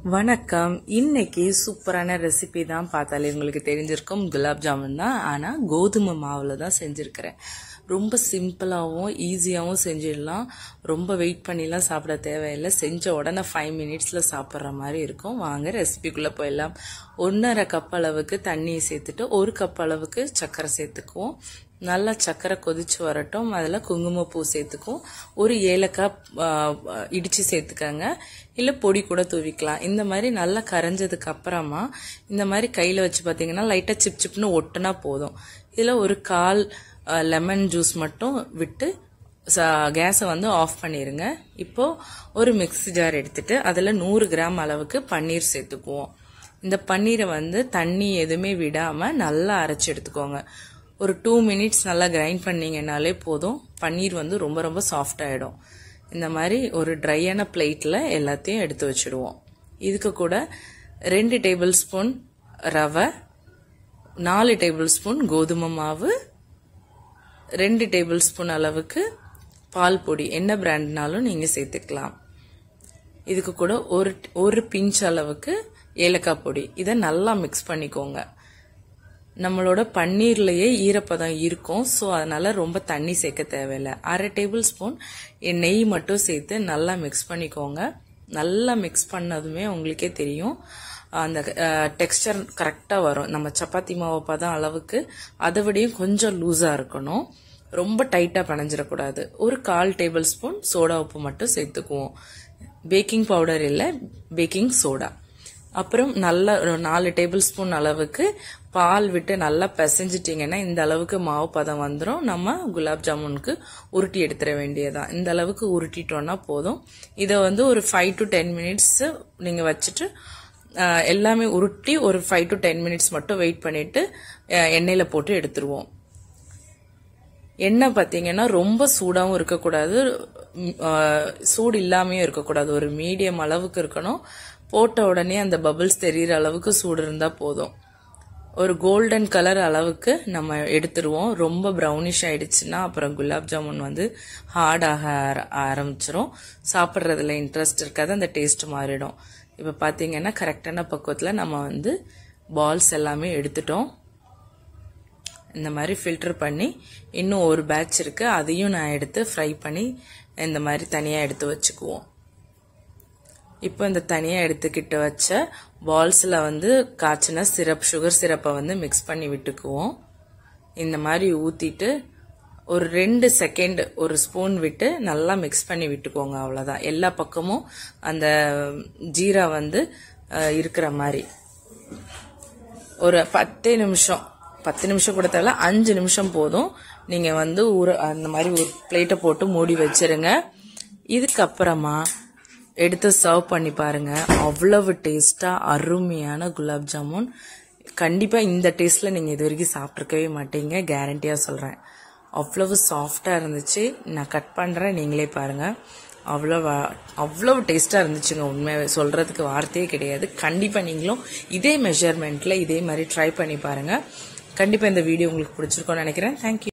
வணக்கம். இன்னைக்கு சூப்பரான ரெசிபி தான். பார்த்தாலே உங்களுக்கு தெரிஞ்சிருக்கும், குலாப் ஜாமுன் தான். ஆனால் கோதுமை மாவில் தான் செஞ்சுருக்கிறேன். ரொம்ப சிம்பிளாகவும் ஈஸியாகவும் செஞ்சிடலாம். ரொம்ப வெயிட் பண்ணிலாம் சாப்பிட தேவையில்லை. செஞ்ச உடனே 5 மினிட்ஸில் சாப்பிட்ற மாதிரி இருக்கும். வாங்க ரெசிபிக்குள்ளே போயிடலாம். 1.5 கப் அளவுக்கு தண்ணியை சேர்த்துட்டு 1 கப் அளவுக்கு சர்க்கரை சேர்த்துக்குவோம். நல்லா சர்க்கரை கொதிச்சு வரட்டும். அதில் குங்குமப்பூ சேர்த்துக்கும். ஒரு ஏலக்காய் இடித்து சேர்த்துக்கங்க, இல்லை பொடி கூட தூவிக்கலாம். இந்த மாதிரி நல்லா கரைஞ்சதுக்கு அப்புறமா இந்த மாதிரி கையில் வச்சு பார்த்தீங்கன்னா லைட்டாக சிப் சிப்னு ஒட்டுனா போதும். இதில் ஒரு 1/4 லெமன் ஜூஸ் மட்டும் விட்டு கேஸை வந்து ஆஃப் பண்ணிடுங்க. இப்போ ஒரு மிக்ஸி ஜார் எடுத்துட்டு அதில் 100 கிராம் அளவுக்கு பன்னீர் சேர்த்துக்குவோம். இந்த பன்னீரை வந்து தண்ணி எதுவுமே விடாமல் நல்லா அரைச்சி எடுத்துக்கோங்க. ஒரு 2 மினிட்ஸ் நல்லா கிரைண்ட் பண்ணிங்கனாலே போதும். பன்னீர் வந்து ரொம்ப ரொம்ப சாஃப்ட் ஆகிடும். இந்த மாதிரி ஒரு ட்ரையான பிளேட்டில் எல்லாத்தையும் எடுத்து வச்சுடுவோம். இதுக்கு கூட 2 டேபிள் ஸ்பூன் ரவை, 4 டேபிள் ஸ்பூன் கோதுமை மாவு, 2 டேபிள் ஸ்பூன் அளவுக்கு பால் பொடி, என்ன பிராண்ட்னாலும் நீங்கள் சேர்த்துக்கலாம். இதுக்கு கூட ஒரு பிஞ்ச் அளவுக்கு ஏலக்காய் பொடி. இதை நல்லா மிக்ஸ் பண்ணிக்கோங்க. நம்மளோட பன்னீர்லயே ஈரப்பதம் இருக்கும், ஸோ அதனால ரொம்ப தண்ணி சேர்க்க தேவையில்லை. 1/2 டேபிள் ஸ்பூன் நெய் மட்டும் சேர்த்து நல்லா மிக்ஸ் பண்ணிக்கோங்க. நல்லா மிக்ஸ் பண்ணதுமே உங்களுக்கே தெரியும், அந்த டெக்ஸ்டர் கரெக்டாக வரும். நம்ம சப்பாத்தி மாவு பதம் அளவுக்கு, அதை விடையும் கொஞ்சம் லூஸாக இருக்கணும். ரொம்ப டைட்டாக பிணைஞ்சிடக்கூடாது. ஒரு 1/4 டேபிள் ஸ்பூன் சோடா உப்பு மட்டும் சேர்த்துக்குவோம். பேக்கிங் பவுடர் இல்லை, பேக்கிங் சோடா. அப்புறம் நல்லா 4 டேபிள் ஸ்பூன் அளவுக்கு பால் விட்டு நல்லா பிசைஞ்சிட்டிங்கன்னா இந்த அளவுக்கு மாவு பதம் வந்துடும். நம்ம குலாப் ஜாமுனுக்கு உருட்டி எடுத்துட வேண்டியதான். இந்த அளவுக்கு உருட்டிட்டோன்னா போதும். இதை வந்து ஒரு 5 to 10 மினிட்ஸ் நீங்கள் வச்சுட்டு எல்லாமே உருட்டி ஒரு 5 to 10 மினிட்ஸ் மட்டும் வெயிட் பண்ணிட்டு எண்ணெயில் போட்டு எடுத்துருவோம். எண்ணெய் பார்த்தீங்கன்னா ரொம்ப சூடாகவும் இருக்கக்கூடாது, சூடு இல்லாமையும் இருக்கக்கூடாது. ஒரு மீடியம் அளவுக்கு இருக்கணும். போட்ட உடனே அந்த பபிள்ஸ் தெரிகிற அளவுக்கு சூடு இருந்தால் போதும். ஒரு கோல்டன் கலர் அளவுக்கு நம்ம எடுத்துருவோம். ரொம்ப ப்ரௌனிஷ் ஆயிடுச்சுன்னா அப்புறம் குலாப் ஜாமுன் வந்து ஹார்டாக ஆரம்பிச்சிரும். சாப்பிட்றதுல இன்ட்ரெஸ்ட் இருக்காது, அந்த டேஸ்ட் மாறிடும். இப்போ பார்த்தீங்கன்னா கரெக்டான பக்குவத்தில் நம்ம வந்து பால்ஸ் எல்லாமே எடுத்துட்டோம். இந்த மாதிரி ஃபில்டர் பண்ணி இன்னும் ஒரு பேட்ச் இருக்கு, அதையும் நான் எடுத்து ஃப்ரை பண்ணி இந்த மாதிரி தனியாக எடுத்து வச்சுக்குவோம். இப்போ இந்த தனியாக எடுத்துக்கிட்டு வச்ச பால்ஸில் வந்து காய்ச்சின சுகர் சிரப்பை வந்து மிக்ஸ் பண்ணி விட்டுக்குவோம். இந்த மாதிரி ஊற்றிட்டு ஒரு 2 செகண்ட் ஒரு ஸ்பூன் விட்டு நல்லா மிக்ஸ் பண்ணி விட்டுக்கோங்க. அவ்வளோதான். எல்லா பக்கமும் அந்த ஜீரா வந்து இருக்கிற மாதிரி ஒரு 10 நிமிஷம் கூட தேவையில்ல, 5 நிமிஷம் போதும். நீங்கள் வந்து அந்த மாதிரி ஒரு பிளேட்டை போட்டு மூடி வச்சிருங்க. இதுக்கப்புறமா எடுத்து சர்வ் பண்ணி பாருங்க. அவ்வளவு டேஸ்டா அருமையான குலாப் ஜாமுன். கண்டிப்பா இந்த டேஸ்ட்ல நீங்க இது வரைக்கும் சாப்பிட்ருக்கவே மாட்டீங்க, கேரண்டியா சொல்றேன். அவ்வளவு சாஃப்டா இருந்துச்சு. நான் கட் பண்றேன், நீங்களே பாருங்க. அவ்வளவு டேஸ்டா இருந்துச்சுங்க. உண்மையாவே சொல்றதுக்கு வார்த்தையே கிடையாது. கண்டிப்பா நீங்களும் இதே மெஷர்மெண்ட்ல இதே மாதிரி ட்ரை பண்ணி பாருங்க. கண்டிப்பா இந்த வீடியோ உங்களுக்கு பிடிச்சிருக்கும்னு நினைக்கிறேன். தேங்க்யூ.